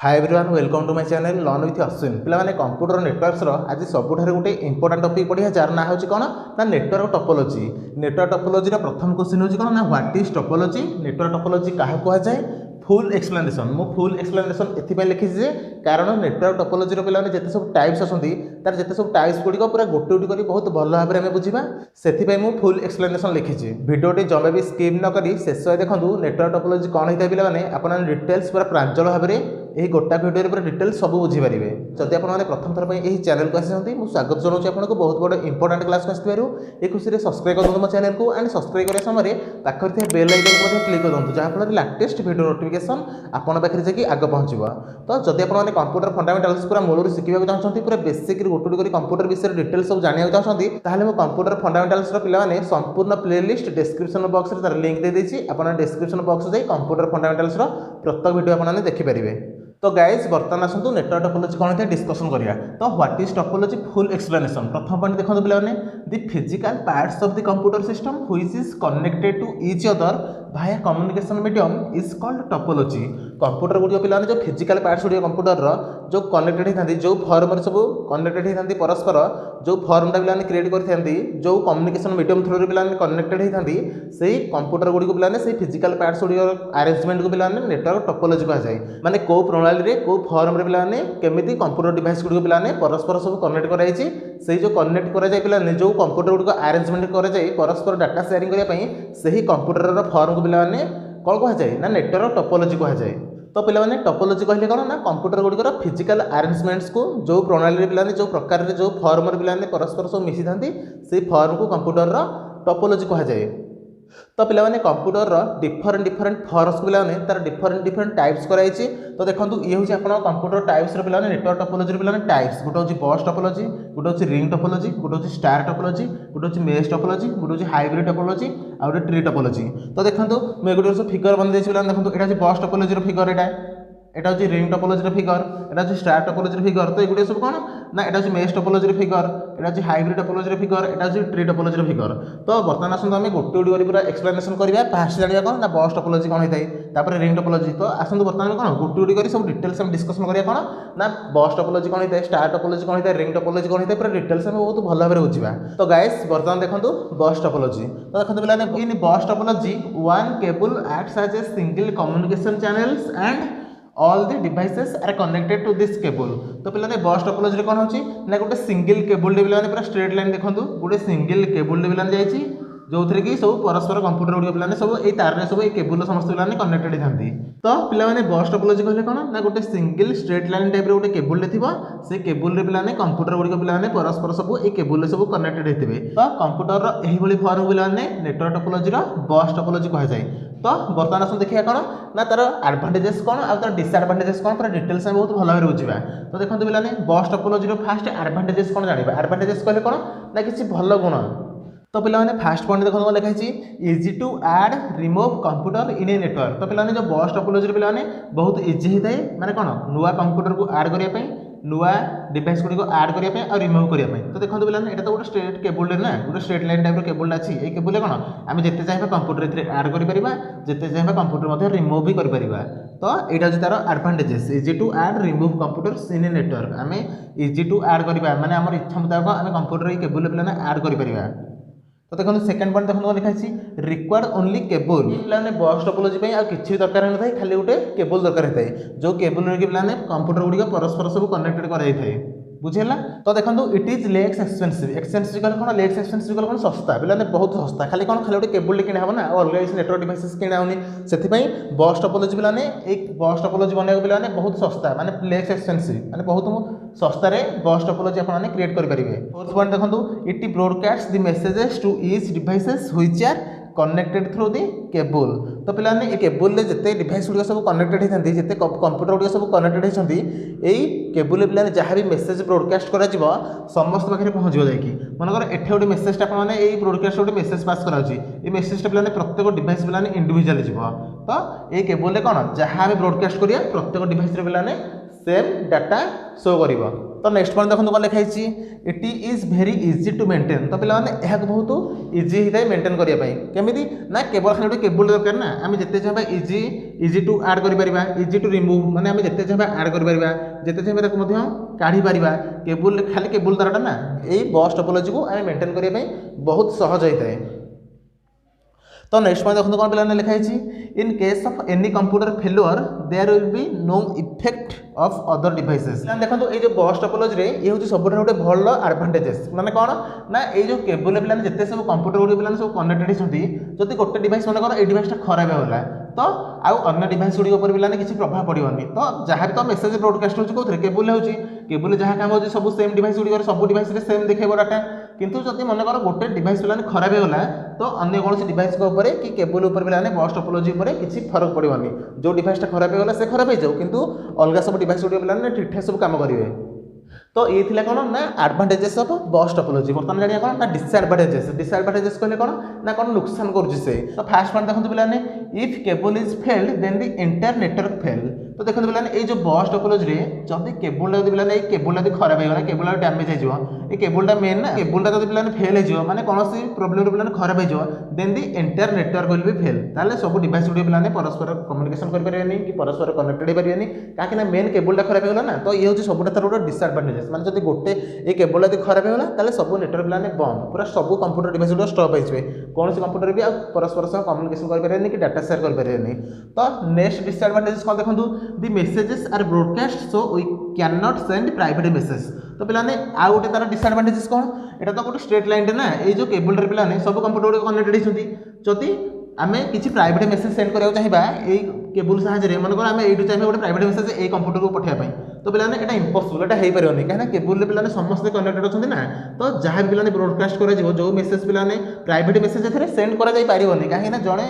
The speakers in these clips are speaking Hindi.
Hi everyone welcome to my channel learn with Ashwin पे कंप्यूटर नेटवर्क्स आज सबुठ गोटे इंपोर्टाट टॉपिक पढ़िया जार ना हूँ कौन ना नेटवर्क टोपोलॉजी। नेटवर्क टोपोलॉजी प्रथम क्वेश्चन हूँ कौन ना what is topology. Network topology क्या कहुए फुल एक्सप्लेनेशन मु फुल एक्सप्लेनेशन एथि लिखी कारण नेटवर्क टोपोलॉजी पे जिते सब टाइप्स आसती तार जिते सब टाइप्स गुड़िक पूरा गोटे गोटे कर बहुत भल भाव में बुझा से मुझे फुल एक्सप्लेनेशन लिखी भिडियोटी जमे भी स्किप न करी शेष देखूँ नेटवर्क टोपोलॉजी कौन होता है पे आप डिटेल्स पूरा प्रांजल भाव में यही गोटा भिडियो पूरा डिटेल्स सब बुझीपारे। जदि आपने प्रथम थर पर चैनल को आसी मुझे स्वागत जनाऊँ आपको बहुत बड़ा इंपोर्टाट क्लास को आसू ये खुशी सब्सक्राइब कर मो चैनल को एंड सब्सक्राइब करने समय पाखे बेल आइकन को क्लिक कर दूँ जहाँफल लेटेस्ट भिडियो नोटिफिकेशन आपन पाखे जाकि आग पहुँचो। तो जदि आपने कंप्यूटर फंडामेंटाल्स पूरा मूलर शिखा चाहते पूरा बेसिक गोटे गोटे कंप्यूटर विषय डिटेल्स सब जाना चाहते ताहले कंप्यूटर फंडामेंटाल्स पे संपूर्ण प्लेलिस्ट डिस्क्रिप्शन बॉक्स में तार लिंक दे देछि आपन डिस्क्रिप्शन बॉक्स जाई कंप्यूटर फंडामेंटाल्स प्रत्येक वीडियो आपने देखिपारे। तो गाइज बर्तमान आसतु नेटवर्क टोपोलॉजी कौन है डिस्कसन करिया। तो what is topology full explanation प्रथम पॉइंट देखो पे the physical parts of the computer system which is connected to each other भाया communication medium is called topology. Computer गुड़िक पे जो फिजिकल पार्ट्स गुड़िक कंप्यूटर जो कनेक्टेड होती जो फॉर्म सब कनेक्टेड होती परस्पर जो फॉर्मटा पे क्रिएट करते जो कम्युनिकेशन मीडियम थ्रू पे कनेक्टेड होती से कंप्यूटर गुड़िक पे से फिजिकल पार्ट्स गुड़िक अरेंजमेंट को पे नेटवर्क टोपोलॉजी कहुए माने को प्रणाली को फॉर्म रे पे केमी कंप्यूटर डिवाइस गुड़िक पे परस्पर सब कनेक्ट कराई से जो कनेक्ट कराए पे जो कंप्यूटर गुड़िक अरेंजमेंट कराए परस्पर डाटा शेयरिंग करने से कंप्यूटर फॉर्म को पे कौन कहुए ना नेटवर्क टोपोलॉजी कहुए। तो पे टोपोलॉजी कहले कौन ना कंप्यूटर गुड़िकर फिजिकल अरेंजमेंट्स को जो प्रणाली पे जो प्रकार जो फॉर्म पे परस्पर सब मिसी था से फॉर्म को कंप्यूटर टोपोलॉजी कहुए। तो पे कंप्यूटर डिफरेंट डिफरेंट फॉर्म्स को पे तार डिफरेंट डिफरेंट टाइप्स कराई। तो देखो ये हूँ आप कंप्यूटर टाइप्स पे नेटवर्क टोपोलॉजी पे टाइप्स गोटे हूँ बस टोपोलॉजी गोटे हूँ रिंग टोपोलॉजी गोटे हूँ स्टार टोपोलॉजी गोटे हूँ मेश टोपोलॉजी गोटे हूँ हाइब्रिड टोपोलॉजी और गोटे ट्री टोपोलॉजी। तो देखो मुझे गोटे फिगर बन देखो यहाँ हूँ बस टोपोलॉजी फिगर यहाँ हूँ रिंग टोपोलॉजी फिगर यहाँ हूँ स्टार टोपोलॉजी फिगर। तो ये सब कौन ना यहाँ हूँ मेश टोपोलॉजी फिगर यहाँ हूँ हाइब्रिड टोपोलॉजी फिगर यहाँ हूँ ट्री टोपोलॉजी फिगर। तो बर्तमान आसतु आम गोटे गोटे पूरा एक्सप्लेनेशन करवा फास्ट जाना कौन ना बस टोपोलॉजी कौन होता है रिंग टोपोलॉजी। तो आसतु बर्तमान कौन गोटे गोटे सब डिटेल्स हम डिस्कसन करिया कौन ना बस टोपोलॉजी कौन होता है स्टार टोपोलॉजी कौन होता है रिंग टोपोलॉजी कौन होता है पूरा डिटेल्स हम बहुत भल भाव में बुझा। तो गाइस बर्तमान देखो बस टोपोलॉजी। तो देखो पे in bus topology one cable acts as a single communication channels and all the devices are connected to this cable. तो पे बस टोपोलॉजी कौन होची ना गोटे सिंगल केबल पे पूरा स्ट्रेट लाइन देखो गोटे सिंगल केबल पे जाइए जो थे कि सब परस्पर कंप्यूटर गुड़िक पे सब ये तार सब ये केबल समस्त पे कनेक्टेड था। तो पे बस टोपोलॉजी कहले कौन ना गोटे सिंगल स्ट्रेट लाइन टाइप गोटे केबल थी से केबल पे कंप्यूटर गुड़िक पे परस्पर सब ये केबल सब कनेक्टेड होते। तो कंप्यूटर यही फॉर्म पे नेटवर्क टोपोलॉजी बस टोपोलॉजी कहुए। तो बर्तमान आस देखिए कौन ना तार एडभांटेजेस कौन और तार डिसएडभांटेजेस कौन पूरा डिटेल्स में बहुत भल भाव में बुझा। तो देखो पे बस टोपोलॉजी फास्ट एडभांटेजेस कौन जाना एडभांटेजेस कहले कौन ना किसी भल गुण। तो पे फास्ट पॉइंट देखो कौन लिखाई easy to add remove computer in a network. तो पे जो बस टोपोलॉजी पे बहुत इजी होता है माने कौन नुआ कंप्यूटर को ऐड करने नुआ डिवाइस गुड़ी ऐड करने और रिमूव करने। तो देखो पे यहाँ तो गोटे स्ट्रेट केबल ना गोटे स्ट्रेट लाइन टाइप केबल अच्छी ये केबल कौन आम जिते चाहिए कंप्यूटर ऐड कर जिते चाहिए कंप्यूटर रिमूव भी कर। तो यहाँ हूँ तार advantages easy to add remove computer in a network आम इजी टू ऐड करवा माने आम इच्छा मुताबिक आम कंप्यूटर केबल पे ऐड कर। तो देखो सेकंड पॉइंट देखो लिखाई रिक्वायर्ड ओनली केबल पे बस टोपोलॉजी किसी भी दरकार होता है खाली गोटे केबल दरकार होता है जो केबल पे कंप्यूटर गुड़िक परस्पर सब कनेक्टेड कराई बुझेगा। तो देखो it is less expensive expensive कौन लेस एक्सपेंसिव कौन सस्ता पे बहुत सस्ता खाली कौन खाली गोटे केबल किना हम ना अलग किसी नेटवर्क डिवाइसेस किना होनी से बस टोपोलॉजी पे एक बस टोपोलॉजी बनवाक पे बहुत सस्ता माने लेस एक्सपेंसिव माने बहुत सस्तार बस टोपोलॉजी आपने क्रिएट करेंगे। फोर्थ पॉइंट देखो it broadcast the messages to each devices which are connected through the cable. तो पे केबल जिते डिवाइस गुड़िक सब कनेक्टेड होती जिते कंप्यूटर गुड़िक सब कनेक्टेड होती यही केबल पे जहाँ भी मेसेज ब्रॉडकास्ट कर समस्त पाखे पहुँच जाकि मनकर एटे गोटे मेसेज आपने ये ब्रॉडकास्ट गोटे मेसेज पास कराऊँगी ये मेसेजटा पे प्रत्येक डिवाइस पे इंडिविजुअल जीव। तो ये केबल कौन जहाँ भी ब्रॉडकास्ट करिए प्रत्येक डिवाइस पे सेम डाटा शो कर। तो नेक्स्ट पॉइंट देखो कौन लिखाई it is very easy to maintain तो पे यह बहुत इजी होता है मेंटेन करने केमी ना केवल खाली गोटे केबुल दरकार ना आम जिते चाहिए इजी इजी टू आड कर इजी टू रिमूव माने आम जिते चाहिए आड कर जिते चाहिए काढ़ी पार केबुल खाली केबुल तारटा ना यही बस टोपोलॉजी को आम मेंटेन करने बहुत सहज होता है। तो नेक्स्ट पॉइंट देखो कौन पे लिखाई in case of any computer failure there will be no effect of other devices देखो ये जो बस टोपोलॉजी रे ये हूँ सब गोटे भल एडवांटेजेस माने कौन ना ये जो केबुल पे जिते सब कंप्यूटर गुड़ी पे सब कनेक्टेड होती जब गोटे डिवाइस मन कर डिवाइसटा खराब होगा तो आउ अन्य डिवाइस गुड़ी पे किसी प्रभाव पड़ोनी तो जहाँ भी तो मेसेज ब्रॉडकास्ट होती कौन केबुल होची केबुल जहाँ काम होती सब सेम डिवाइस गुड़ी सब डिवाइस सेम देखो डाटा किंतु जब मन कर गोटे डिवाइस पे खराब होगा तो अन्य कौन डिवाइस कि केबुल पे बस टोपोलॉजी किसी फरक पड़ोनी जो डिवाइसटा खराब होगा से खराब हो किंतु अलग सब डिवाइस गुड़ी पे ठीक ठाक सब काम करेंगे। तो ये थी कौन ना एडवांटेजेस ऑफ बस टोपोलॉजी बर्तमान जानिए कौन ना डिसएडवांटेजेस कहले कौन ना कौन नुकसान कर तो फास्ट पॉइंट देखो पे if cable is failed then the entire network fail तो देखो पे ये जो बस टोपोलॉजी रे जब केबुल पे केबुल खराब होगा केबुल डैमेज हो केबुलटा मेन ना केबुलटा जब पे फेल हो माने कौन प्रोब्लेम पे खराब हो then the entire network will be fail ताले सब डिवाइस गुडी पे परस्पर कम्युनिकेशन कर कि परस्पर कनेक्टेड हो पारे कहीं मेन केबुलटा खराब होगा ना तो ये हूँ सब गोटे डिसएडवांटेज माने जब गोटे ये केबल यदि खराब होगा ताले सब नेटवर्क पे बंद पूरा सब कंप्यूटर डिवाइस गुड़ा स्टॉप हो कौन कंप्यूटर भी परस्पर सह कम्युनिकेशन कर कि डाटा शेयर कर तो नेक्स्ट डिसएडवांटेज कौन देखो the messages are broadcast so we can not send private message तो पे आउ गोटे तार डिसएडवांटेजेस कौन एटा तो गोटे स्ट्रेट लाइन ना ये जो केबुल पे सब कंप्यूटर कनेक्टेड होती जदि आम किसी प्राइवेट मेसेज सेंड करा चाहिए केबुल साहाଯ୍य मनकर आम यू चाहिए गोटे प्राइवेट मेसेज ये कंप्यूटर को पठाई तो पे यहाँ इम्पॉसिबल एटा हो पारे कहीं केबुल पे समस्त कनेक्टेड अच्छा ना तो जहाँ भी पे ब्रॉडकास्ट कर जो मेसेज पे प्राइवेट मेसेज ए सेंड कर कहीं जड़े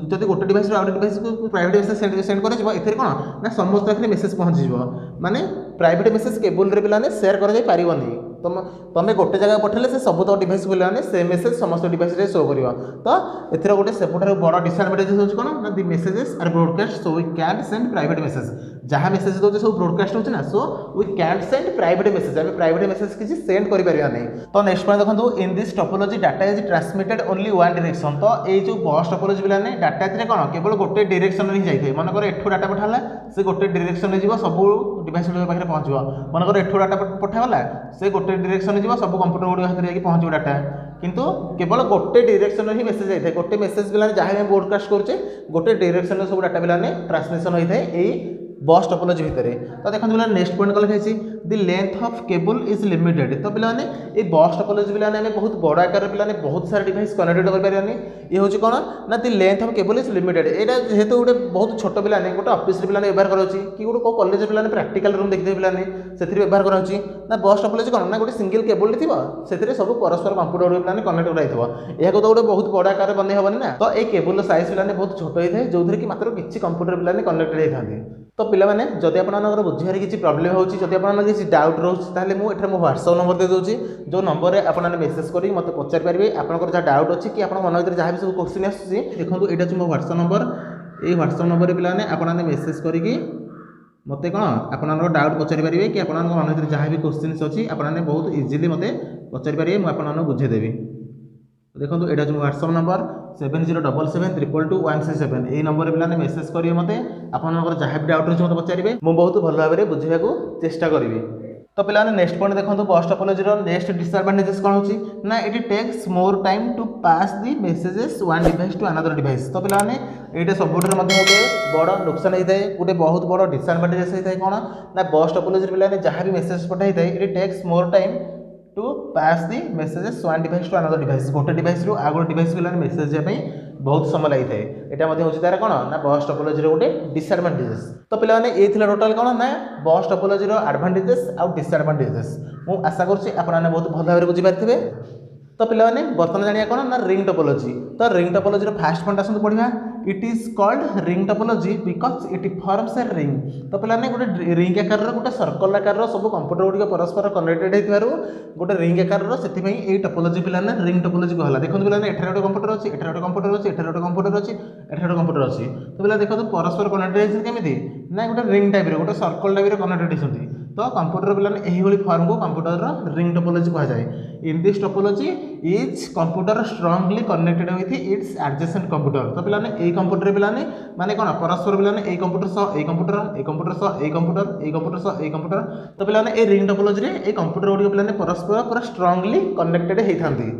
जब गोटे डिवाइस आउट डिवाइस को प्राइवेट मेसेज सेंड कर कौन ना समस्त पाखे मेसेज पहुँच माने प्राइवेट मेसेज केबुल पे सेयार कर तुम्हें गोटे जगह पठेले से सब तो डिवाइस को से मेसेज समस्त डिवाइस रे शो कर तो एथर गोटे सबुठ बड़ डिसएडवांटेज हो कौन ना the messages are broadcast so we can send private message जहाँ मेसेज दौर सब ब्रॉडकास्ट होना so we can send private message आम प्राइवेट मेसेज किसी सेंड कर तो नेक्स्ट पॉइंट देखो in this topology data is transmitted only one direction तो ये जो बस टोपोलॉजी पे डाटा कौन केवल गोटे डायरेक्शन ही जाए मनकर एठू डाटा पठाला से गोटे डायरेक्शन में सब डिवाइस पाखे पहुँच मनकर एठू डाटा पठागला से गोटे डायरेक्शन जी सब कंप्यूटर गुड़ी हाथ में पहुँच डाटा किंतु केवल गोटे डायरेक्शन ही मेसेज जाए गोटे मेसेज पे जहाँ ब्रॉडकास्ट करचे गोटे डायरेक्शन सब डाटा पे ट्रांसमिशन होता है यही बस टोपोलॉजी भितर तो देखो पे नेक्स्ट पॉइंट कल लिखाई the length of cable is limited तो पे ये बस टोपोलॉजी पे बहुत बड़ आकार पे बहुत सारा डिवाइस कनेक्टेड कर ये हूँ कौन ना the length of cable is limited यहाँ जेहेतु गोटे बहुत छोट पे गोटे ऑफिस पे व्यवहार करोची कि गोटे कौ कॉलेज पे प्रैक्टिकल रूम देखते पे से व्यवहार करोची ना बस टोपोलॉजी कौन ना गोटे सिंगल केबल थी से सब परस्पर कंप्यूटर पे कनेक्ट कराई यह तो गोटे बहुत बड़ आकार बन हेनी ना तो ये केबल साइज पे बहुत छोट होता है जो कि मात्र किसी कंप्यूटर पे कनेक्टेड होती तो पे जदि आप बुझे किसी प्रोब्लेम होती किसी डाउट रोचे मुझे मो व्हाट्सएप नंबर दे दूसरी जो नंबर में आप मेसेज कर मत पचार पारे आपंकर जहाँ डाउट अच्छी कि मन भर जहाँ भी सब क्वेश्चन आसूसी देखो यहाँ मो व्हाट्सएप नंबर ये व्हाट्सएप नंबर पे आपने मेसेज करके मत कौन आप डाउट पचारि पारे कि आप मन भर जहाँ भी क्वेश्चन अच्छी आपने बहुत इजिली मत पचारि पारे मुझे बुझेदेवी देखो यहाँ जो व्हाट्सएप नंबर 7077322167 यही नंबर पे मेसेज करेंगे मत आप जहाँ भी डाउट रही मत पचारे मुझे बहुत भल भाव में बुझे चेष्टा करी तो पे नेक्स्ट पॉइंट देखो बस टोपोलॉजी नेक्स्ट डिसएडवांटेजेस कौन होची ना it takes more time to pass the messages one device to another device तो पे ये सब गोटे बड़ नुकसान होता है गोटे बहुत बड़ डिसएडवांटेजेस होता है कौन ना बस टोपोलॉजी पे जहाँ भी मेसेज पठाई था it takes more time to pass the messages one device to another device गोटे डिवाइस रू आ गोटे डिवाइस पे मेसेज जाए बहुत समय लगी है यहाँ हूँ तार कौन ना बस टोपोलॉजी गोटे डिसएडवांटेजेस तो पे ये टोटाल कौन ना बस टोपोलॉजी एडवांटेजेस आउ डिसएडवांटेजेस मुझे आशा करें बहुत भल भाव बुझीपारे तो पे बर्तमान जानिया कौन ना रिंग टोपोलॉजी तो रिंग टोपोलॉजी फास्ट पॉइंट आसतु पढ़ा it is called ring topology because it forms a ring तो पे गोटे रिंग आकार गोटे सर्कल आकार सब कंप्यूटर गुड़िक परस्पर कनेक्टेड हो गोटे रिंग आकार से टोपोलॉजी पे रिंग टोपोलॉजी कहला देखो पे एठार गोटे कंप्यूटर अच्छी एठार गोटे कंप्यूटर अच्छी एठार गोटे कंप्यूटर अच्छी एठार गोटे कंप्यूटर अच्छी तो पे देखो परस्पर कनेक्टेड केमी ना गोटे रिंग टाइप गोटे सर्कल टाइप कनेक्टेड होती तो कंप्यूटर पिलाने यही फॉर्म को कंप्यूटर रिंग टोपोलॉजी कहा जाए। इन this topology is computer strongly connected with its adjacent computer. तो पिलाने ए कंप्यूटर पिलाने माने कोन परस्पर पिलाने ए कंप्यूटर सह ए कंप्यूटर ए कंप्यूटर सह ए कंप्यूटर ए कंप्यूटर सह ए कंप्यूटर। तो पिलाने ए रिंग टोपोलॉजी रे ए कंप्यूटर गुडी पिलाने परस्पर पूरा स्ट्रांगली कनेक्टेड हेई थांती।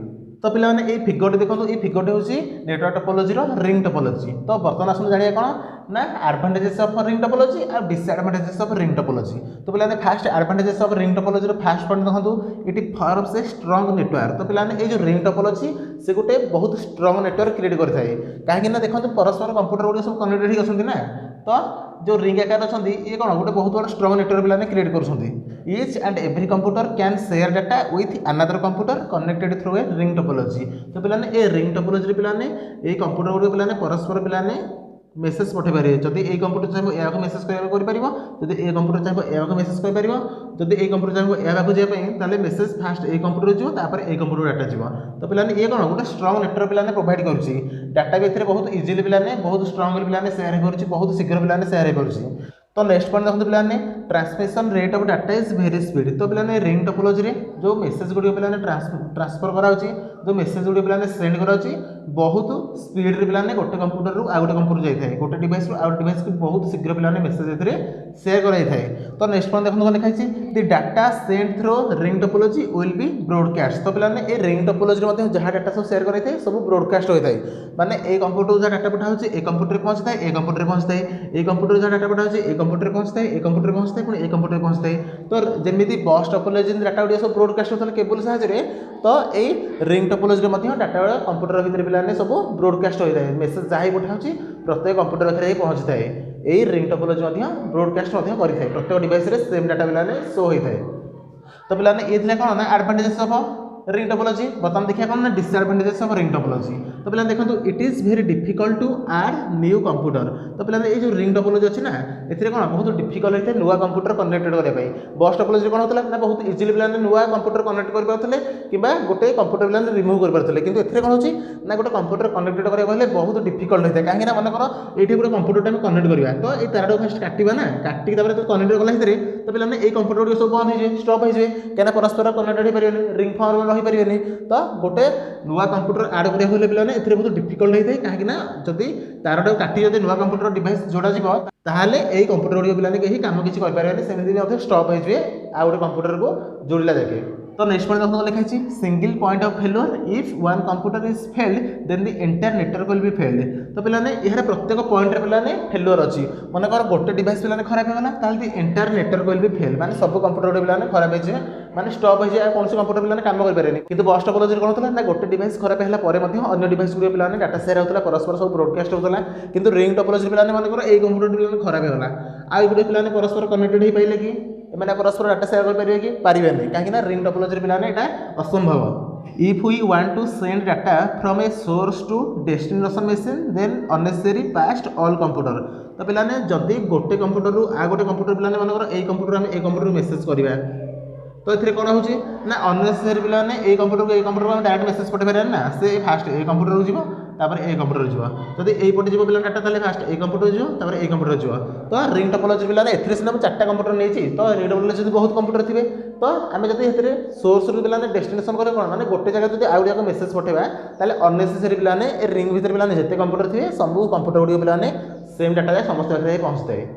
तो पिलाने ये फिगर देखो ये फिगर हूँ नेटवर्क टोपोलॉजी रिंग टोपोलॉजी। तो बर्तमान आस जानिए कौन ना एडवांटेजेस ऑफ रिंग टोपोलॉजी और डिसएडवांटेजेस ऑफ रिंग टोपोलॉजी। तो पिलाने fast advantages of ring topology fast point देखो ये फॉर्म्स ए स्ट्रांग नेटवर्क। तो पिलाने ये जो रिंग टोपोलॉजी से गोटे बहुत स्ट्रांग नेटवर्क क्रिएट करता है कहीं देखो परस्पर कंप्यूटर गुड़ी सब कनेक्टेड होती ना। तो जो रिंग आकार अच्छा ये कौन गोटे बहुत बड़ा स्ट्रांग नेटवर्क पिलाने क्रिएट कर each and every computer can share data with another computer connected through a ring topology. तो पिलाने ए रिंग टोपोलॉजी पिलाने ए कंप्यूटर गुड़ी पिलाने परस्पर पिलाने मेसेज पठे पारे जदि ए कंप्यूटर चाहिए या मेसेज कर जदि ए कंप्यूटर चाहिए या मेसेज कर जदि ए कंप्यूटर चाहिए या जावाई मेसेज फास्ट ए कंप्यूटर जीव तापर ए कंप्यूटर डाटा जीव। तो पिलाने ये कौन गोटे स्ट्रांग नेटवर्क पिलाने प्रोवाइड करुच्ची डाटा भी एथिरे बहुत इजिली पिलाने बहुत स्ट्रांगली पिलाने शेयर हो पारुच्ची बहुत शीघ्र पिलाने शेयर हो पारुच्ची। तो नेक्स्ट पॉइंट देखो पिलाने transmission rate of data is very speed. तो पिलाने रिंग टोपोलॉजी रे जो मेसेज गुडी पिलाने ट्रांसफर कराउची जो मेसेज गुडी पिलाने सेंड कराउची बहुत स्पीड रे पिलाने गोटे कंप्यूटर रु आ गोटे कंप्यूटर जाई थाए गोटे डिवाइस रु आ गोटे डिवाइस को बहुत शीघ्र पिलाने मेसेज एथिरे शेयर कराई थाए। तो नेक्स्ट पॉइंट देखो लिखा है the data send through ring topology will be broadcast. तो पिलाने ए रिंग टोपोलॉजी रे जहाँ डाटा सब शेयर कराई थाए सब ब्रॉडकास्ट होई थाए माने ए कंप्यूटर जहाँ डाटा पठाउची ए कंप्यूटर रे पहुंचता है ए कंप्यूटर रे पहुंचता है ए कंप्यूटर जहाँ डाटा पठाउची ए कंप्यूटर पहुंचता है ए कंप्यूटर पहुंचता है पुणी ए कंप्यूटर पहुंचता है। तो जमीती बस टोपोलॉजी डाटा गुड़ा सब ब्रॉडकास्ट होता है केबल साहाय्य तो ये रिंग टोपोलॉजी डाटा गुड़ा कंप्यूटर भितर पिलाने सब ब्रॉडकास्ट होता है मेसेज जहाँ पठाऊँ प्रत्येक कंप्यूटर पाखे पहुँची थाए यही रिंग टोपोलॉजी ब्रॉडकास्ट करता है प्रत्येक डिवाइस रे सेम डाटा पिलाने शो होता है। तो पिलाने ये कौन ना एडवांटेजेस ऑफ रिंग टोपोलॉजी। बर्तमान देखिए कौन ना डिसएडवांटेजेस ऑफ रिंग टोपोलॉजी। तो पिलाने देखो it is very difficult to add new computer. तो पिलाने ये जो रिंग टोपोलॉजी अच्छी ना एथिरे कौन बहुत डिफिकल्ट होता है नुआ कंप्यूटर कनेक्टेड करने। बस टोपोलॉजी कौन होता है ना बहुत इजिली पिलाने नुआ कंप्यूटर कनेक्ट कर पाते कि गोटे कंप्यूटर पिलाने रिमूव कर पाते किंतु एथिरे कौन होची ना गोटे कंप्यूटर कनेक्टेड करने बहुत डिफिकल्ट होता है कहीं मन कर ये गोटे कंप्यूटर टाइम कनेक्ट करवा तो ये तार फास्ट काटिबा ना काटिक कनेक्ट कला भितर तो पिलाने ये कंप्यूटर गुड़ी सब बंद हो स्टॉप हो कहीं परस्पर कनेक्टेड हो पारे रिंग फॉर्म रही पारे। तो गोटे नुआ कंप्यूटर आड करा पिलाने ए बहुत डिफिकल्ट होता है कहीं जदि तारटा काटी जब नुआ कंप्यूटर डिवाइस जोड़ा जीव ताहले यही कंप्यूटर गुड़ी पिलाने कहीं काम किसी करें सेमती स्टॉप हो आ गोटे कंप्यूटर को जोड़ला जाके। तो नेक्स्ट पॉइंट देखो लिखा है single point of failure if one computer is failed then the entire network will be failed. तो पिलाने यार प्रत्येक पॉइंट रे पिलाने फेल्योर अच्छी मन कर गोटे डिवाइस पिलाने खराब होगा ताहले the entire network will be fail माने सब कंप्यूटर पिलाने खराब हो माने स्टॉप हो जाए कौन कंप्यूटर पिलाने काम करें किंतु बस टोपोलॉजी कौन होता ना गोटे डिवाइस खराब होला अन्य डिवाइस गुड़ी पिलाने डाटा शेयर होता परस्पर सब ब्रॉडकास्ट होता किंतु रिंग टोपोलॉजी पिलाने मन कर एक कंप्यूटर पिलाने खराब होला आ गुटे पिलाने परस्पर कनेक्टेड हो पाइले कि मैंने परस्पर डाटा शेयर करेंगे कि पारे कहीं रिंग टोपोलॉजी पिलाने यहाँ असंभव। If we want to send data from a source to destination machine then unnecessary passed all computer. तो पिलाने जदि गोटे कंप्यूटर रु आ गोटे कंप्यूटर पिलाने मन कर ए कंप्यूटर आम ए कंप्यूटर मेसेज करवा तो ये कौन हो ना अननेसेसरी पिलाने ए कंप्यूटर को ए कंप्यूटर को डायरेक्ट मेसेज पठे पारे ना से फास्ट ए कंप्यूटर को जीव तापर ए कंप्यूटर जीव जदि एपटे जीव पिला डाटा ताले फास्ट ए कंप्यूटर जीव तापर ए कंप्यूटर जीव। तो रिंग टोपोलॉजी पिलाने एथिरे सिना 4टा कंप्यूटर नहीं तो रिंग टोपोलॉजी जदि बहुत कंप्यूटर थिबे तो आम जब एथिरे सोर्स रु पिलाने डेस्टिनेशन करे कौन माने गोटे जगह जदि आउ जाक मेसेज पठेबा ताले अननेसेसरी पिलाने ए रिंग भितर पिलाने जते कंप्यूटर थिबे सब कंप्यूटर गुडी पिलाने सेम डाटा जाए समस्त पाखे पहुँचता है।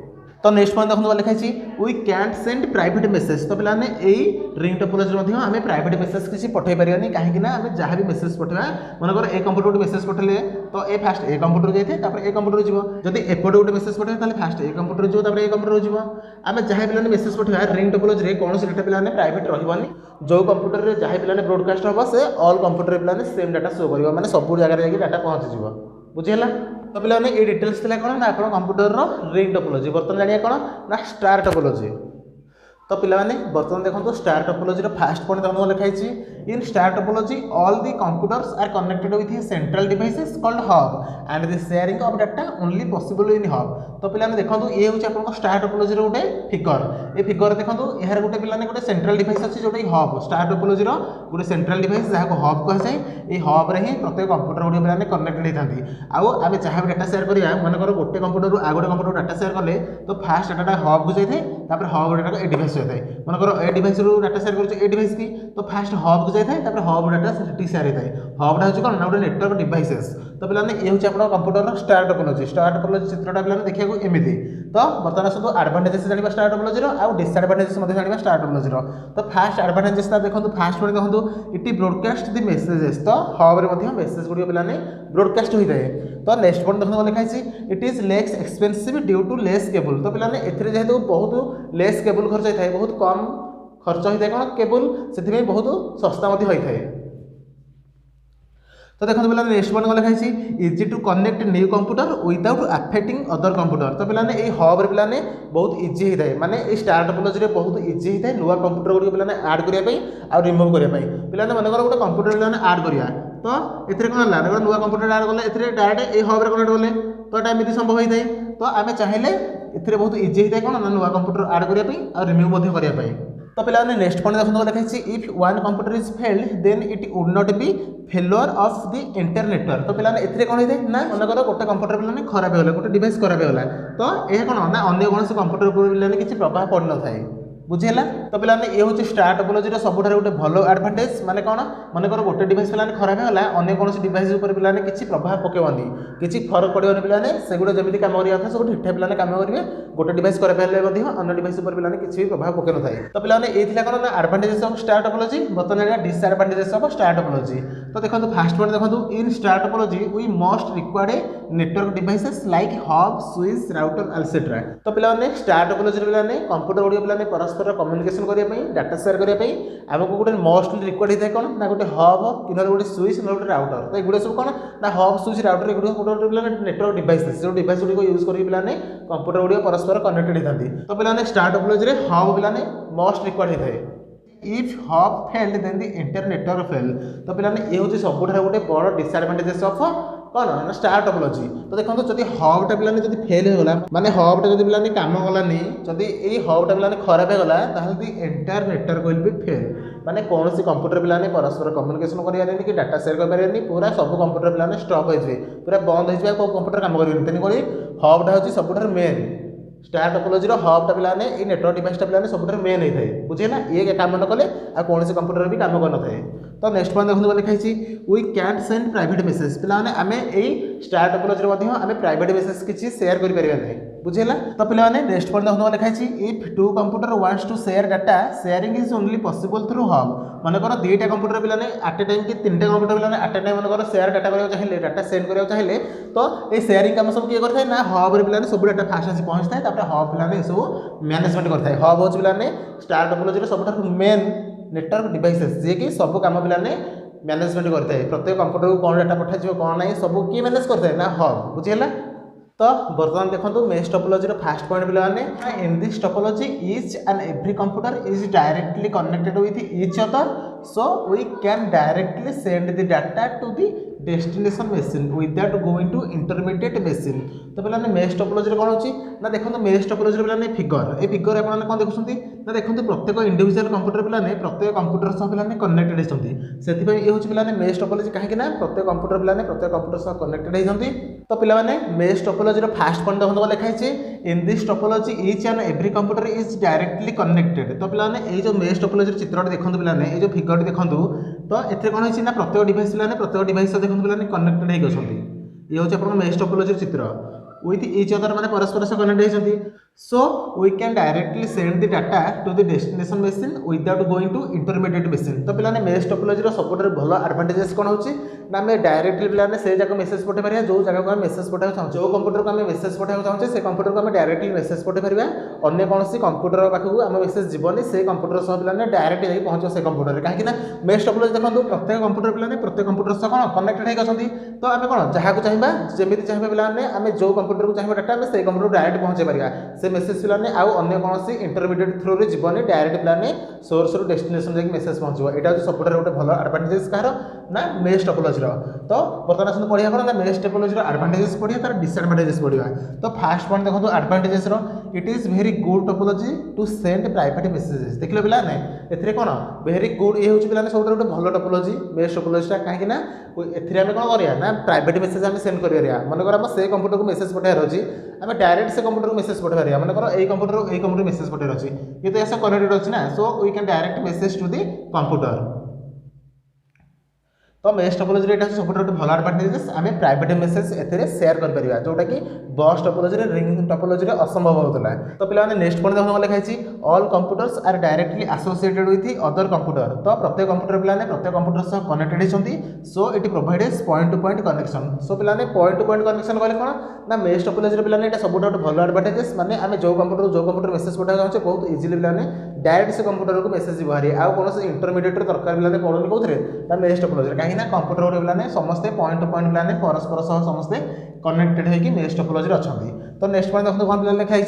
तो नेक्स्ट पॉइंट देखो लिखा है we can't send private message. तो पिलाने यही रिंग टोपोलॉजी आम प्राइवेट मेसेज किसी पठे पारे कहीं आम जहाँ भी मेसेज पठेबा मनकर ए कंप्यूटर गोटे मेसेज पठेले तो ए फास्ट ए कंप्यूटर जाए ए कंप्यूटर जीव जदि एपटे गोटे मेसेज पठे ताले फास्ट ए कंप्यूटर जीव ए कंप्यूटर जीव आम जहाँ पिलाने मेसेज पठेबा रिंग टोपोलॉजी कौन से डाटा पिलाने प्राइवेट रही जो कंप्यूटर में जहाँ पिलाने ब्रॉडकास्ट हम से ऑल कंप्यूटर पिलाने सेम डाटा शो कर माने सब जगह जाकर डाटा पहुँची बुझीगला। तो पिलाने ये डिटेल्स थिला कौन ना आप कंप्यूटर रिंग टोपोलॉजी। बर्तमान जानिए कौन ना स्टार टोपोलॉजी। तो पिलाने बर्तमान देखो स्टार टोपोलॉजी फास्ट पॉइंट देखो लिखा है in star topology all the computers are connected with a central devices called hub and the sharing of data only possible in hub. तो पिलाने देखंतु ये होची आपन स्टार टोपोलॉजी रो गोटे फिगर। ए फिगर देखंतु एहार गोटे पिलाने गोटे सेंट्रल डिवाइस अछि जोटे हब स्टार टोपोलॉजी रो गोटे सेंट्रल डिवाइस जहा को हब कह जाय। ए हब रे ही प्रत्येक कंप्यूटर गुडी पिलाने कनेक्टेड हेतांती। आउ आमे चाहे डाटा शेयर करिया मन कर गोटे कंप्यूटर रु आ गोटे कंप्यूटर डाटा शेयर करले तो फास्ट डाटा हब को जाय तापर हब डाटा ए डिवाइस होय थाय। मन कर ए डिवाइस रु डाटा शेयर करछ ए डिवाइस की तो फास्ट हब को जाय थाय तापर हब डाटा सेठी शेयर होय थाय। हब डा होची कोन ना गोटे नेटवर्क डिवाइसेस। तो पिलाने ए होची आपन कंप्यूटर रो स्टार टोपोलॉजी। स्टार टोपोलॉजी चित्रटा पिलाने देखिया को एमिति। तो बर्तमान सब एडवांटेजेस जानिबा स्टार टोपोलॉजी रो आ डिसएडवांटेजेस मध्ये जानिबा स्टार टोपोलॉजी रो। तो फास्ट एडवांटेजेस ता देखंतु फास्ट वन देखंतु इट ब्रॉडकास्ट द मेसेजेस। तो हब रे मध्ये मेसेज गुडी पिलाने ब्रॉडकास्ट होई थाय। तो नेक्स्ट पॉइंट देखंतु लिखा छि it is less expensive due to less cable. तो पिलाने एथरे जेहेतु बहुत लेस केबल खर्च होई थाय बहुत कम खर्च होई थाय कोन केबल सेथि बहुत सस्ता मध्ये होई थाय। तो देखो पे नेक्स्ट वन लिखा easy to connect new computer without affecting other computer. तो पिलाने ये हब रे पिलाने बहुत इजी होता है माने ये स्टार टोपोलॉजी रे बहुत इजी होता है नुआ कंप्यूटर गुडी पिलाने ऐड करिया पई आ रिमूव करिया पई। पिलाने मन कर गोटे कंप्यूटर पिलाने ऐड करिया तो एथरे कोन ला गोटे नुआ कंप्यूटर ऐड करले एथरे डायरेक्ट ए हब रे कनेक्ट करले तो एटा एमिति संभव होई थाए। तो आमे चाहिले एथरे बहुत इजी होता है कोन ना नुआ कंप्यूटर ऐड करिया पई आ रिमूव मध्ये करिया पई। तो पिलाने नेक्स्ट पॉइंट देखो लिखा if one computer is failed then it would not be failure of the entire network. तो पिलाने एथरे कोन होइते ना मन कर गोटे कंप्यूटर पिलाने खराब होला गोटे डिवाइस खराब होला तो ए कोन ना अन्य कोनसे कंप्यूटर ऊपर पिलाने किछि प्रभाव पड़ न थाए बुझेला। तो पिलाने ये होची स्टार टोपोलॉजी रो सबुठार गोटे भलो एडवांटेज माने कोन मन कर गोटे डिवाइस पिलाने खराब होला अन्य कोनसे डिवाइस ऊपर पिलाने किछि प्रभाव पकेवनी किछि फरक पड़ियोनी पिलाने सेगुडा जेमिति काम करिया था सब ठीक ठाक पिलाने काम करिवे गोटे डिवाइस खराब हेले मध्ये अन्य डिवाइस ऊपर पिलाने किछि भी प्रभाव पके न थाए। तो पिलाने ए थिला कोन ना एडवांटेजेस ऑफ स्टार टोपोलॉजी बतनेला डिसएडवांटेजेस ऑफ स्टार टोपोलॉजी। तो देखंतु फर्स्ट पॉइंट देखंतु in star topology we must required a network devices like hub switch router etcetera. तो पिलाने स्टार टोपोलॉजी पिलाने कंप्यूटर ओडियो पिलाने परस्पर कम्युनिकेशन करिया पई डाटा शेयर करिया पई हमको गोटे मोस्टली रिक्वायर्ड होता है कौन ना गोटे हब कि गोटे स्विच ना गोटे राउटर। तो ये सब कौन ना हब स्विच राउटर एगुड़ गोटे पिलाने नेटवर्क डिवाइस जो डिवाइस गुड़ी यूज कर पिलाने कंप्यूटर गुड़ी परस्पर कनेक्टेड होती। तो पिलाने स्टार टोपोलॉजी रे हब पिलाने मोस्ट रिक्वायर्ड होता है। If hub failed then the entire network fail. तो पिलाने ये होची सबुठार गोटे बड़ डिसएडवांटेजेस ऑफ कौन ना स्टार टोपोलॉजी। तो देखो जदि हबटा पिलाने जदि फेल होगला माने हबटा जदि पिलाने काम गलानी जदि ए हबटा पिलाने खराब होगला ताहले the entire network will be fail माने कौन सी कंप्यूटर पिलाने परस्पर कम्युनिकेशन करियानी कि डाटा शेयर करियानी पूरा सब कंप्यूटर पिलाने स्टॉप हो जाए पूरा बंद हो जाए को कंप्यूटर काम करियनि तेनी कोली हबटा होची सबुठार मेन स्टार टोपोलॉजी रो हबटा पिलाने ए नेटवर्क डिवाइसटा पिलाने सबुठार मेन होई थाए बुझेला ये काम न कले आ कौन से कंप्यूटर भी काम कर न थाए। तो नेक्स्ट पॉइंट देखो लिखा we can't send private message पिलाने आमे ए स्टार टोपोलॉजी मध्ये आमे प्राइवेट मेसेज किछि शेयर करि परिबा नै बुझेला। तो पिलाने नेक्स्ट पॉइंट देखो लिखा if two computer wants to share data sharing is only possible through hub. मन कर दुईटा कंप्यूटर पिलाने एट ए टाइम कि तीनटा कंप्यूटर पिलाने एट ए टाइम मन कर शेयर डाटा करियो चाहिले डाटा सेंड करियो चाहिले तो ए शेयरिंग काम सब किए करथाय ना हब रे पिलाने सब डाटा फास्ट आसी पहुंचताय तापर हब पिलाने सब मैनेजमेंट करथाय। हब होच पिलाने स्टार टोपोलॉजी रे सबटा मेन नेटवर्क डिवाइसेस जे कि सब काम पिलाने मैनेजमेंट करता है प्रत्येक कंप्यूटर को कौन डाटा पठाई कौन ना सब किए मैनेज करता है ना हब बुझेला। तो बर्तमान देखो मेष टोपोलॉजी रो फर्स्ट पॉइंट पिलाने in this topology each and every computer is directly connected with each other so we can directly send the data to the destination machine without going to intermediate machine. तो पिलाने मेष टोपोलॉजी रे कोन होची ना देखो मेष टोपोलॉजी रे पिलाने फिगर ए फिगर आपन कोन देखुछंती ना देखो प्रत्येक इंडिविजुअल कंप्यूटर पिलाने प्रत्येक कंप्यूटर सह पिलाने कनेक्टेड होती से ये होची पिलाने मेष टोपोलॉजी कहीं ना प्रत्येक कंप्यूटर पिलाने प्रत्येक कंप्यूटर सह कनेक्टेड होती। तो पिलाने मेष टोपोलॉजी रो फर्स्ट पॉइंट देखो लिखा है इन this topology each and every computer is directly connected. तो पिलाने ये जो मेष टोपोलॉजी चित्रटी देखो पिलाने ये जो फिगर देखो तो एथे कोन होची ना प्रत्येक डिवाइस पिलाने प्रत्येक डिवाइस देखो पिलाने कनेक्टेड हे गछंती ये होची अपन मेष टोपोलॉजी चित्र विथ ईच अदर माने परस्पर सह कनेक्ट होती so we can directly send the data to the destination machine without going to intermediate machine. तो पिलाने मेष टोपोलॉजी रो सबुठार भलो एडवांटेजेस कोन होची ना हमें डायरेक्टली पिलाने से जगह मेसेज पठे परिया जो जगह को हम मेसेज पठाउ चाहू जो कंप्यूटर को हम मेसेज पठाउ चाहू से कंप्यूटर को हम डायरेक्टली मेसेज पठे परिया अन्य कोनसी कंप्यूटर पाखु हम मेसेज जीवनी से कंप्यूटर सह पिलाने डायरेक्ट जाई पहुंचो से कंप्यूटर काहे कि ना मेष टोपोलॉजी देखंतु प्रत्येक कंप्यूटर पिलाने प्रत्येक कंप्यूटर सह कोन कनेक्टेड हे गछंती तो आम कौन जहाँ चाहिए जमी चाहिए पे आम जो कंप्यूटर को चाहिए डाटा से कंप्यूटर डायरेक्ट पहुँचे पारा से मेसेज पे आउ अन्य कौन इंटरमीडिएट थ्रू रे जीवन डायरेक्ट पे सोर्स रु डेस्टिनेशन जाकि मेसेज पहुँचो यहाँ हूँ सबुठ गोटे भल एडभांटेजेस कहार ना मेश टोपोलॉजी तो बर्तमान आसते पढ़िया कौन ना मेश टोपोलॉजी एडभांटेजेस पढ़िया तार डिसएडभांटेजेस पढ़िया तो फास्ट पॉइंट देखो advantages it is very good topology to send private messages देखिए पे ए कौन वेरी गुड ये हूँ पे सब गोटे भल टोपोलॉजी मेश टोपोलॉजी कहीं एम कौन करा ना प्राइवेट मेसेज आम सेंड कर मनकर आम से कंप्यूटर को मेसेज पठार अच्छी आम डायरेक्ट से कंप्यूटर को मेसेज पठार मनकर यही कंप्यूटर मेसेज पठार अच्छी ये तो ऐसा कनेक्टेड अच्छी ना so we can direct message to the computer तो मेश टोपोलॉजी यहाँ सब गोटे भल एडभांटेजेस आम प्राइवेट मेसेज ए सेयार कर जोटा कि बस टोपोलॉजी रिंग टोपोलॉजी असंभव होता तो पे नेक्स्ट पॉइंट देखो लिखाई all computers are directly associated with other computer तो प्रत्येक कंप्यूटर पे प्रत्येक कंप्यूटर सह कनेक्टेड होती so it provides point to point connection so पे पॉइंट टू पॉइंट कनेक्शन कहले कौन ना मेश टोपोलॉजी पे सब गोटे भल एडभांटेजेस माने आम जो कंप्यूटर मेसेज पठा चाहे बहुत इजिली पे डायरेक्ट से कंप्यूटर को मेसेज बाहरी आउ कौन इंटरमीडिएट दरकार पे पड़ोनी कौन मेश टोपोलॉजी कहीं कंप्यूटर गोटे पे समस्ते पॉइंट टू पॉइंट पे परस्पर सह समस्ते कनेक्टेड होगी मेश टोपोलॉजी अच्छा तो नेक्स्ट पॉइंट देखो कौन पे लिखाई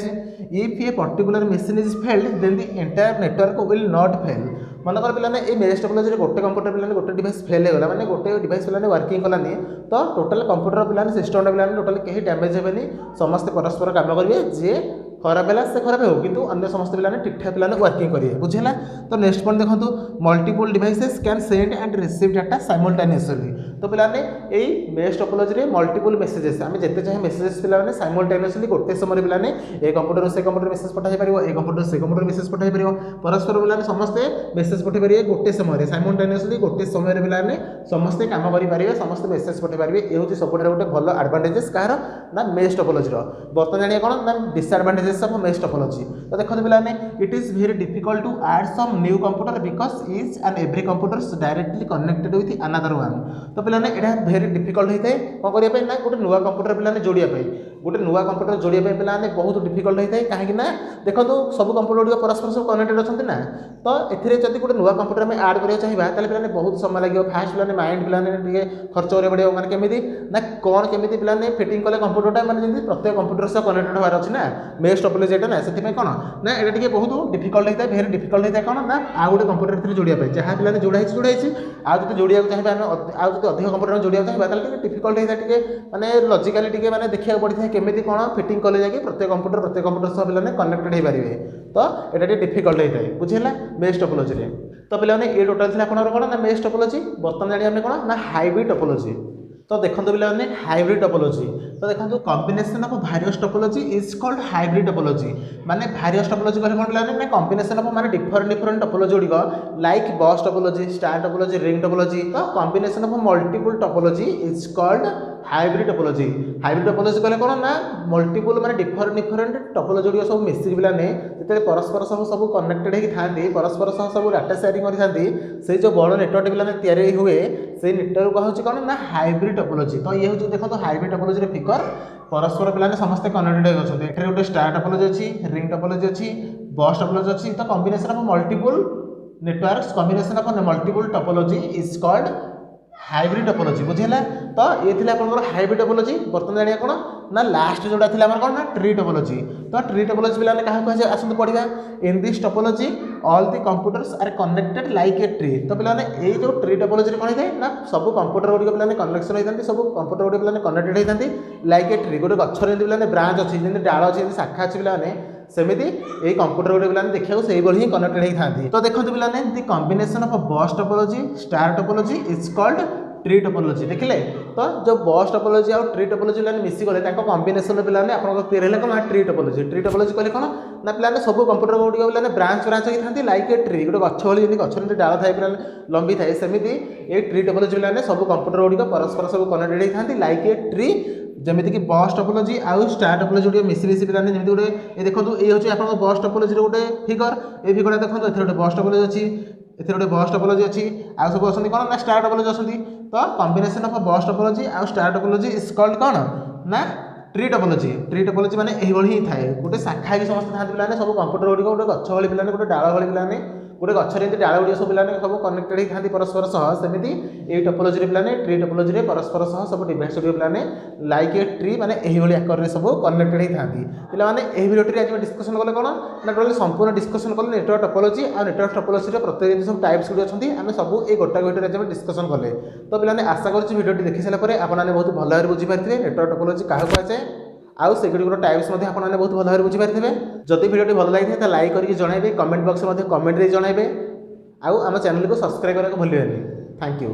if a particular machine is failed then the entire network will not fail मनकर पे मेश टोपोलॉजी गोटे कंप्यूटर पे गोटे डिवाइस फेल होगा मैंने गोटे डिवाइस पे वर्किंग कलानी तो टोटाल कंप्यूटर पे सिस्टम पे टोटाल कहीं डैमेज हेनी समस्ते परस्पर काम करेंगे जी खराब है से खराब हो किंतु अन्य समस्त पे ठीक ठाक पे वर्किंग करेंगे बुझेगा तो नेक्स्ट पॉइंट देखो multiple devices can send and receive data simultaneously तो पे यही मेश टोपोलॉजी मल्टीपल मेसेजेस आम जिते चाहे मेसेजेस पे साइमल्टेनियसली गोटे समय पे ए कंप्यूटर से कंप्यूटर मेसेज पठाई पार ए कंप्यूटर से कंप्यूटर मेसेज पठाई पार परस्पर पे समस्ते मेसेज पठाई पारे गोटे समय साइमल्टेनियसली गोटे समय पे समस्ते काम करेंगे समस्ते मेसेज पठाई पारे ये हूँ सब गोटे भल एडभांटेजेस कहार ना मेश टोपोलॉजी बर्तमान जानिए कौन ना डिसएडभांटेजेस ऑफ मेश टोपोलॉजी तो देखो पे it is very difficult to add some new computer because each and every computer directly connected with another one तो पे यहाँ भेरी डिफिकल्ट होता है कौन करने ना गोटे नुआ कंप्यूटर पे जोड़िया गोटे नुआ कंप्यूटर जोड़िया पे बहुत डिफिकल्ट होता है कहीं देखो सब कंप्यूटर गुड़ परस्पर सब कनेक्टेड अच्छा ना तो ये जब गोटे नुआ कंप्यूटर में आड करा चाहिए पे बहुत समय लगे फास्ट पे माइंड पे खर्च कर पड़े मैंने केमी ना कौन केमी पे फिटिंग कले कंप्यूटर मैंने प्रत्येक कंप्यूटर सह कनेक्टेड होवार अच्छी ना मेश टोपोलॉजी ना से कौन ना ये बहुत डिफिकल्ट होता है भेरी डिफिकल्ट होता है कौन ना आउ गोटे कंप्यूटर जोड़ाई जहाँ पे जोड़ाई आज जो जोड़िया चाहिए आज जो अधिक कंप्यूटर जोड़िया चाहिए डिफिकल्ट होता है माने लॉजिकली माने देखा पड़ता है केमी कौन फिटिंग कले जाकि प्रत्येक कंप्यूटर सह पे कनेक्टेड हो पारे तो यहाँ डिफिकल्ट होता है बुझेगा मेश टोपोलॉजी तो पे ये टोटाल थी आपंकर कौन ना मेश टोपोलॉजी बर्तमान जानिए कौन ना हाइब्रिड टोपोलॉजी तो देखो पे हाइब्रिड टोपोलॉजी तो देखो combination of various topology is called hybrid topology माने वेरियस टोपोलॉजी कहले कौन पे ना कॉम्बिनेशन ऑफ माने डिफरेंट टोपोलॉजी गुड़िक like bus topology star topology ring topology तो combination of multiple topology is called hybrid topology कहले कौन ना मल्टीपल माने डिफरेंट टोपोलॉजी गुड़िक सब मिसिक पे जिते परस्पर सब कनेक्टेड होती परस्पर सब डाटा शेयरिंग करती से जो बड़ नेटवर्क पे हुए से नेटवर्क कह कौन ना हाइब्रिड टोपोलॉजी तो ये हूँ देखो हाइब्रिड टोपोलॉजी फिगर परस्पर पे समस्त कनेक्टेड होती है गोटे स्टार टोपोलॉजी अच्छी रिंग टोपोलॉजी अच्छी बस टोपोलॉजी अच्छी तो combination of multiple networks combination of multiple topology is called hybrid topology बुझेगा तो ये थी आप हाइब्रिड टोपोलॉजी बर्तमान जानिए कौन ना लास्ट जोड़ा थी कौन ना ट्री टोपोलॉजी तो ट्री टोपोलॉजी पे क्या कहे आसते पढ़ा in this topology all the computers are connected like a tree तो पे जो ट्री टोपोलॉजी कौन होता है ना सब कंप्यूटर गुड़िक पे कनेक्शन होती सब कंप्यूटर गुड़िक पे कनेक्टेड होती लाइक ए ट्री गोटे गचर पे ब्रांच अच्छी जमी डाल अच्छी शाखा अच्छी पे सेमती ये कंप्यूटर गुड़े पे देखा से ही कनेक्टेड होती तो देखो पे the combination of bus topology star topology is called tree topology देखिले तो जो बस टोपोलॉजी और ट्री टोपोलॉजी पे मिसिगले कॉम्बिनेशन पे आप क्लियर है कौन ट्री टोपोलॉजी कहले कौन ना पे सब कंप्यूटर गुड़िक पे ब्रांच होती लाइक ए ट्री गोटे गछ भाई गचर डाल थाए पे लंबी थाए सेमती ये ट्री टोपोलॉजी पे सब कंप्यूटर गुड़िक परस्पर सब कनेक्टेड होती लाइक ए ट्री जमीक कि बस टोपोलॉजी आउ स्टार टोपोलॉजी गुड़ मिसी पे जमी गोटे ये देखो ये हूँ आप बस टोपोलॉजी गोटे फिगर ये फिगर देखो ये गोटे बस टोपोलॉजी अच्छी एथे गोटे बस टोपोलॉजी अच्छी आ सब अच्छी कौन ना स्टार टोपोलॉजी अच्छी तो कॉम्बिनेशन ऑफ बस टोपोलॉजी आउ स्टार टोपोलॉजी इज कॉल्ड कौन ना ट्री टोपोलॉजी माने यही थाए गोटे शाखा भी समस्त था पे सब कंप्यूटर गुड़िक गोटे गछ भाई पे गोटे डाल भाई पे गोटे गचर डाल गुड़िया सब पे सब कनेक्टेड ही था परस्पर सह सेमती ये टोपोलॉजी पे ट्री टोपोलॉजी परस्पर सह सब डिवाइड स्टूडियो पे लाइक ए ट्री माने यही आकार में सब कनेक्टेड ही था पे भिडियोटी आज डिस्कसन कले कौन ना टोटल संपूर्ण डिस्कसन कले नेटवर्क टोपोलॉजी और नेटवर्क टोपोलॉजी प्रत्येक सब टाइप्स गुड़ी अच्छी आम सब ये गोटा भिडियो आज डिस्कसन कले तो पे आशा करुँच भिडियोटी देखी सारापर आपने बहुत भल भाव बुझीपारे नेटवर्क टोपोलॉजी क्या कहुए आउ से गुड़ टाइप्स आपने बहुत भल भाव बुझीपारे जदि भिडियोटी भल लगी तो लाइक करके जनइबे कमेंट बॉक्स में कमेंट जनइबे आउ आम चैनल को सब्सक्राइब करने को भूलें। Thank you.